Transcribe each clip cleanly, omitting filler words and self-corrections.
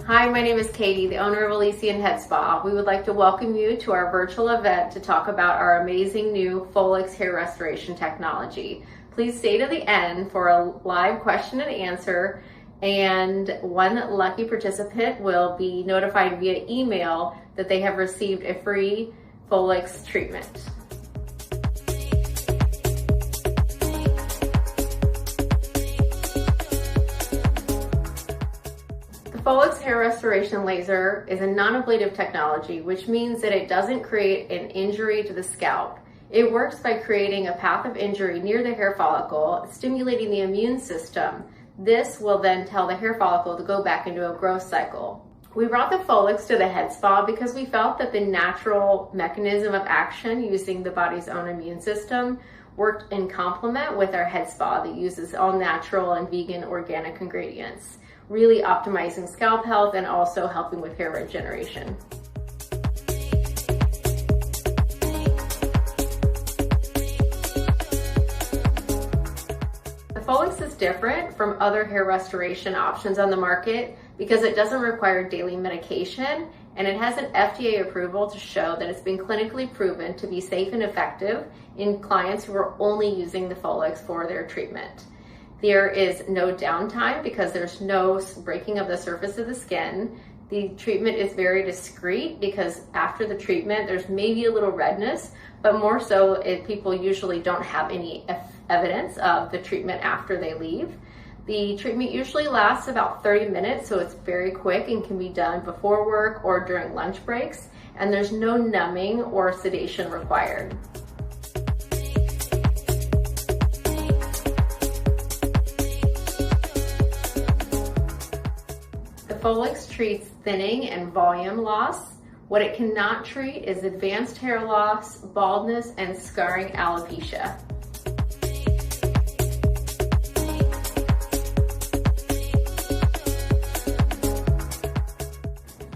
Hi, my name is Katie, the owner of Elysian Head Spa. We would like to welcome you to our virtual event to talk about our amazing new FoLix hair restoration technology. Please stay to the end for a live question and answer, and one lucky participant will be notified via email that they have received a free FoLix treatment. The FoLix hair restoration laser is a non-ablative technology, which means that it doesn't create an injury to the scalp. It works by creating a path of injury near the hair follicle, stimulating the immune system. This will then tell the hair follicle to go back into a growth cycle. We brought the FoLix to the head spa because we felt that the natural mechanism of action using the body's own immune system worked in complement with our head spa that uses all natural and vegan organic ingredients, really optimizing scalp health and also helping with hair regeneration. The FoLix is different from other hair restoration options on the market because it doesn't require daily medication, and it has an FDA approval to show that it's been clinically proven to be safe and effective in clients who are only using the FoLix for their treatment. There is no downtime because there's no breaking of the surface of the skin. The treatment is very discreet because after the treatment, there's maybe a little redness, but more so, people usually don't have any evidence of the treatment after they leave. The treatment usually lasts about 30 minutes, so it's very quick and can be done before work or during lunch breaks, and there's no numbing or sedation required. FoLix treats thinning and volume loss. What it cannot treat is advanced hair loss, baldness, and scarring alopecia.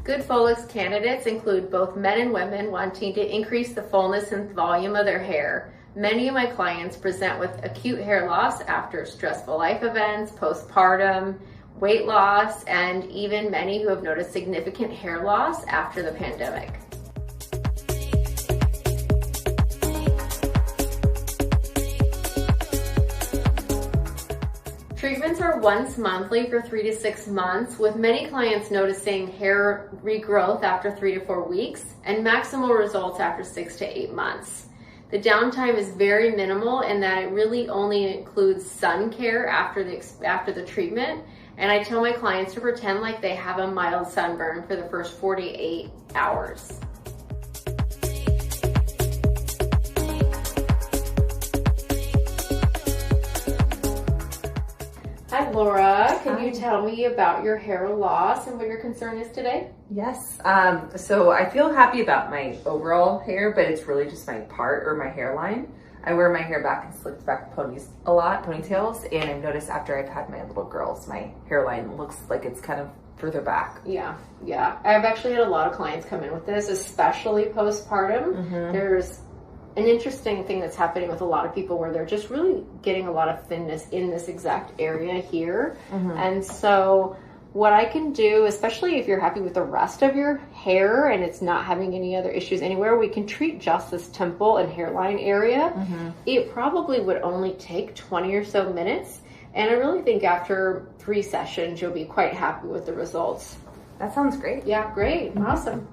Good FoLix candidates include both men and women wanting to increase the fullness and volume of their hair. Many of my clients present with acute hair loss after stressful life events, postpartum, weight loss, and even many who have noticed significant hair loss after the pandemic. Treatments are once monthly for 3 to 6 months, with many clients noticing hair regrowth after 3 to 4 weeks and maximal results after 6 to 8 months. The downtime is very minimal in that it really only includes sun care after the treatment, and I tell my clients to pretend like they have a mild sunburn for the first 48 hours. Hi Laura, can you tell me about your hair loss and what your concern is today? Yes, so I feel happy about my overall hair, but it's really just my part or my hairline. I wear my hair back in slicked back ponytails, and I've noticed after I've had my little girls, my hairline looks like it's kind of further back. Yeah. I've actually had a lot of clients come in with this, especially postpartum. Mm-hmm. There's an interesting thing that's happening with a lot of people where they're just really getting a lot of thinness in this exact area here. Mm-hmm. And so what I can do, especially if you're happy with the rest of your hair and it's not having any other issues anywhere, we can treat just this temple and hairline area. Mm-hmm. It probably would only take 20 or so minutes. And I really think after 3 sessions, you'll be quite happy with the results. That sounds great. Yeah, great. Awesome.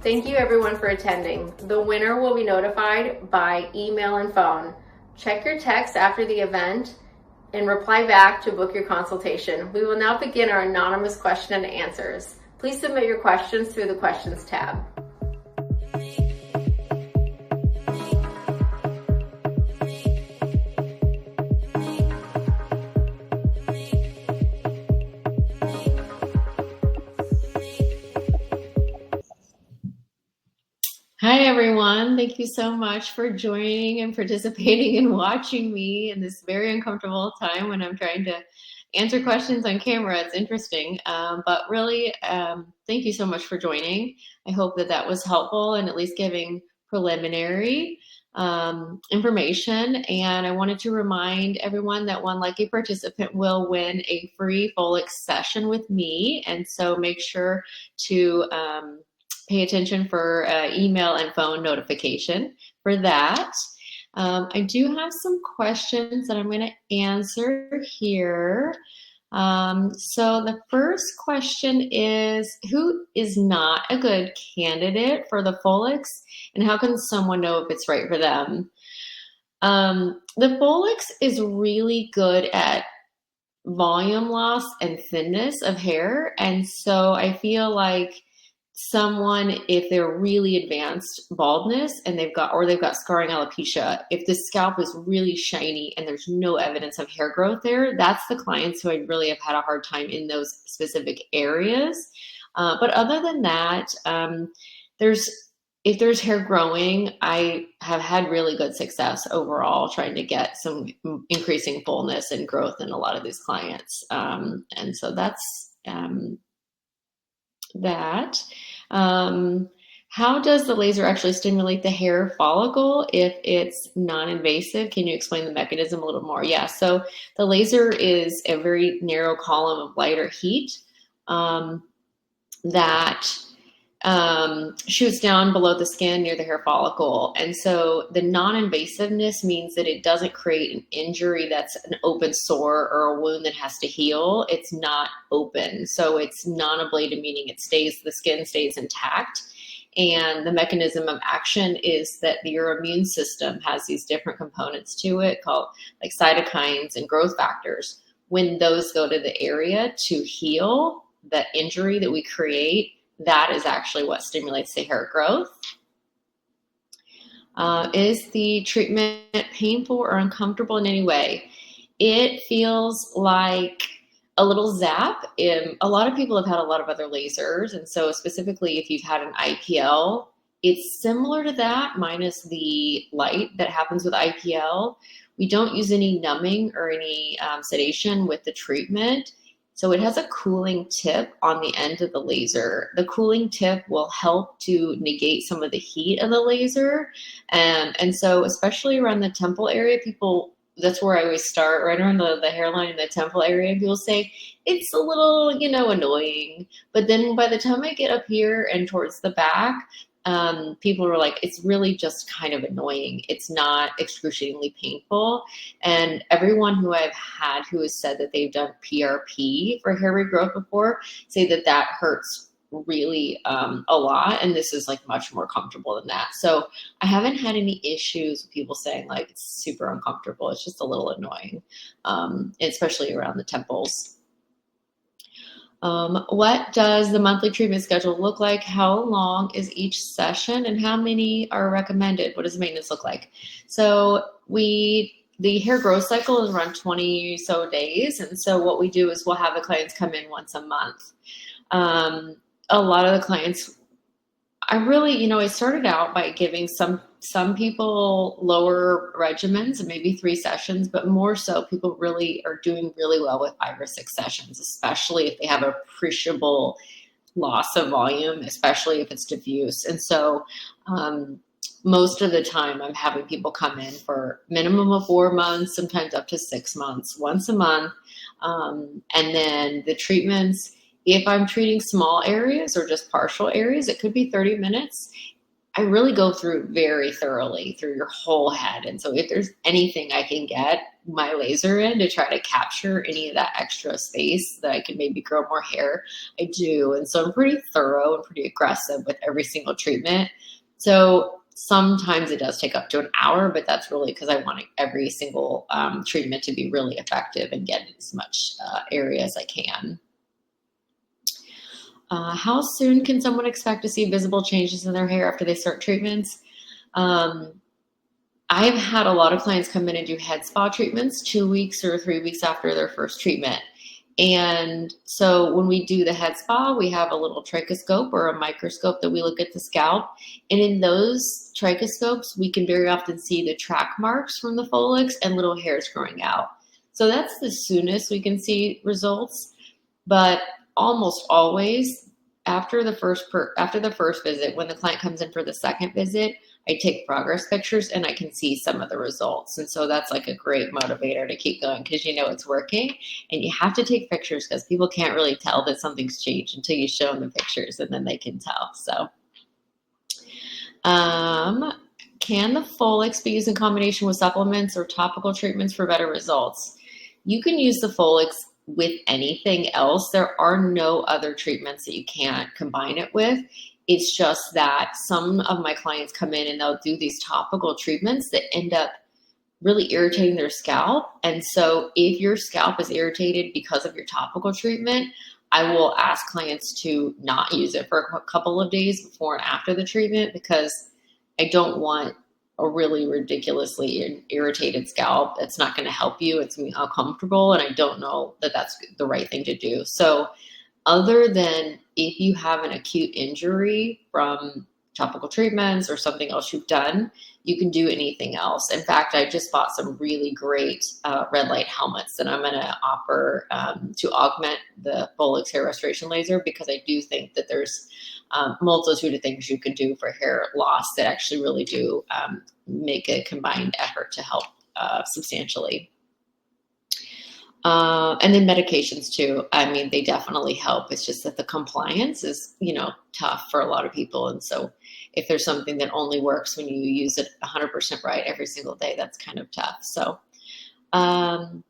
Thank you everyone for attending. The winner will be notified by email and phone. Check your text after the event and reply back to book your consultation. We will now begin our anonymous question and answers. Please submit your questions through the questions tab. Hi, everyone. Thank you so much for joining and participating and watching me in this very uncomfortable time when I'm trying to answer questions on camera. It's interesting, but really, thank you so much for joining. I hope that that was helpful and at least giving preliminary information. And I wanted to remind everyone that one lucky participant will win a free FoLix session with me. And so make sure to pay attention for email and phone notification for that. I do have some questions that I'm going to answer here. So the first question is, who is not a good candidate for the FoLix, and how can someone know if it's right for them? The FoLix is really good at volume loss and thinness of hair, and so I feel like someone, if they're really advanced baldness and they've got scarring alopecia, if the scalp is really shiny and there's no evidence of hair growth there, that's the clients who I really have had a hard time in those specific areas. But other than that, if there's hair growing, I have had really good success overall trying to get some increasing fullness and growth in a lot of these clients. And so that's that. How does the laser actually stimulate the hair follicle if it's non-invasive? Can you explain the mechanism a little more? Yeah, so the laser is a very narrow column of lighter heat that shoots down below the skin near the hair follicle. And so the non-invasiveness means that it doesn't create an injury that's an open sore or a wound that has to heal. It's not open. So it's non-ablative, meaning the skin stays intact. And the mechanism of action is that your immune system has these different components to it called like cytokines and growth factors. When those go to the area to heal the injury that we create, that is actually what stimulates the hair growth. Is the treatment painful or uncomfortable in any way? It feels like a little zap. A lot of people have had a lot of other lasers, and so specifically if you've had an IPL, it's similar to that minus the light that happens with IPL. We don't use any numbing or any sedation with the treatment. So it has a cooling tip on the end of the laser. The cooling tip will help to negate some of the heat of the laser. And so especially around the temple area, that's where I always start, right around the hairline in the temple area. And people say, it's a little, annoying. But then by the time I get up here and towards the back, people were like, it's really just kind of annoying. It's not excruciatingly painful. And everyone who I've had who has said that they've done PRP for hair regrowth before say that that hurts really a lot. And this is like much more comfortable than that. So I haven't had any issues with people saying like it's super uncomfortable. It's just a little annoying, especially around the temples. What does the monthly treatment schedule look like? How long is each session and how many are recommended? What does maintenance look like? So the hair growth cycle is around 20 so days. And so what we do is we'll have the clients come in once a month. A lot of the clients, I started out by giving some people lower regimens and maybe 3 sessions, but more so people really are doing really well with 5 or 6 sessions, especially if they have appreciable loss of volume, especially if it's diffuse. And so most of the time I'm having people come in for minimum of 4 months, sometimes up to 6 months, once a month. And then the treatments, if I'm treating small areas or just partial areas, it could be 30 minutes. I really go through very thoroughly through your whole head. And so if there's anything I can get my laser in to try to capture any of that extra space that I can maybe grow more hair, I do. And so I'm pretty thorough and pretty aggressive with every single treatment. So sometimes it does take up to an hour, but that's really because I want every single treatment to be really effective and get as much area as I can. How soon can someone expect to see visible changes in their hair after they start treatments? I've had a lot of clients come in and do head spa treatments 2 weeks or 3 weeks after their first treatment. And so when we do the head spa, we have a little trichoscope or a microscope that we look at the scalp. And in those trichoscopes, we can very often see the track marks from the FoLix and little hairs growing out. So that's the soonest we can see results. But almost always after the first visit, when the client comes in for the second visit, I take progress pictures and I can see some of the results. And so that's like a great motivator to keep going because you know it's working. And you have to take pictures because people can't really tell that something's changed until you show them the pictures and then they can tell. So can the FoLix be used in combination with supplements or topical treatments for better results? You can use the FoLix with anything else. There are no other treatments that you can't combine it with. It's just that some of my clients come in and they'll do these topical treatments that end up really irritating their scalp. And so if your scalp is irritated because of your topical treatment, I will ask clients to not use it for a couple of days before and after the treatment because I don't want a really ridiculously irritated scalp. It's not going to help you. It's going to be uncomfortable. And I don't know that that's the right thing to do. So other than if you have an acute injury from topical treatments or something else you've done, you can do anything else. In fact, I just bought some really great red light helmets that I'm going to offer to augment the FoLix hair restoration laser because I do think that there's multitude of things you can do for hair loss that actually really do make a combined effort to help substantially. And then medications too. I mean, they definitely help. It's just that the compliance is, tough for a lot of people. And so if there's something that only works when you use it 100% right every single day, that's kind of tough. So, how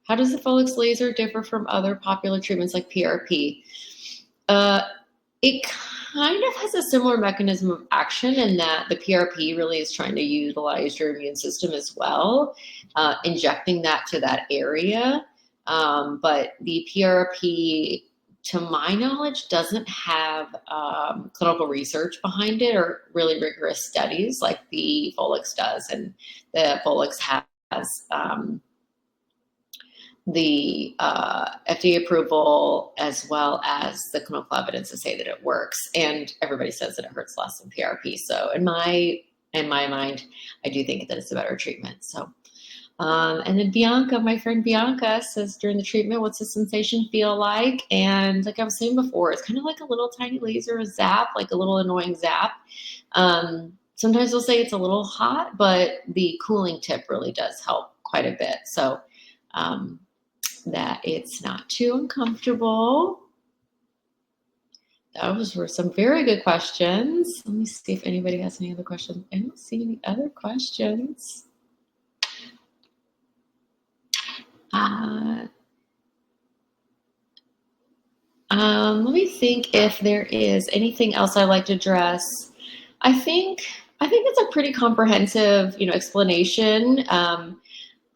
does the FoLix laser differ from other popular treatments like PRP? It kind of has a similar mechanism of action in that the PRP really is trying to utilize your immune system as well, injecting that to that area. But the PRP, to my knowledge, doesn't have clinical research behind it or really rigorous studies like the FoLix does. And the FoLix has the FDA approval as well as the clinical evidence to say that it works. And everybody says that it hurts less than PRP. So in my mind, I do think that it's a better treatment. So, and then Bianca, my friend Bianca says during the treatment, what's the sensation feel like? And like I was saying before, it's kind of like a little tiny laser, a zap, like a little annoying zap. Sometimes they'll say it's a little hot, but the cooling tip really does help quite a bit. So, that it's not too uncomfortable. Those were some very good questions. Let me see if anybody has any other questions. I don't see any other questions. Let me think if there is anything else I'd like to address. I think it's a pretty comprehensive, explanation.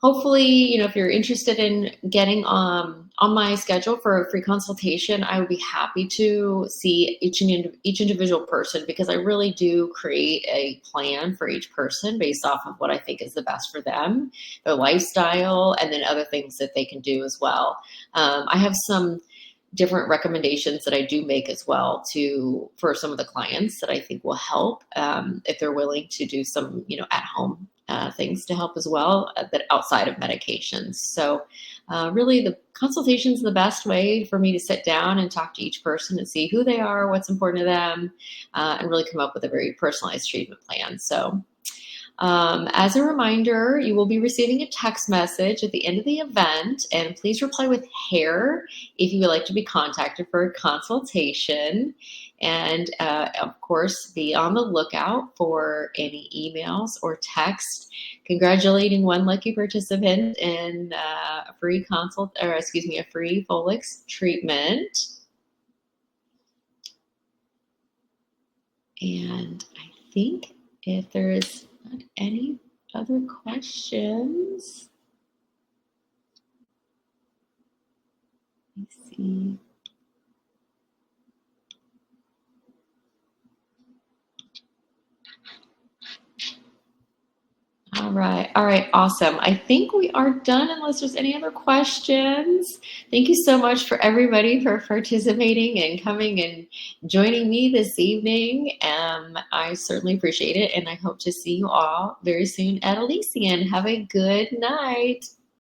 Hopefully, if you're interested in getting on my schedule for a free consultation, I would be happy to see each individual person because I really do create a plan for each person based off of what I think is the best for them, their lifestyle, and then other things that they can do as well. I have some different recommendations that I do make as well for some of the clients that I think will help if they're willing to do some, at home things to help as well that outside of medications. So really the consultation is the best way for me to sit down and talk to each person and see who they are, what's important to them, and really come up with a very personalized treatment plan. So as a reminder, you will be receiving a text message at the end of the event, and please reply with hair if you would like to be contacted for a consultation. And of course, be on the lookout for any emails or text congratulating one lucky participant in a free FoLix treatment. And I think if there is not any other questions, let me see. All right. All right. Awesome. I think we are done unless there's any other questions. Thank you so much for everybody for participating and coming and joining me this evening. I certainly appreciate it. And I hope to see you all very soon at Elysian. Have a good night.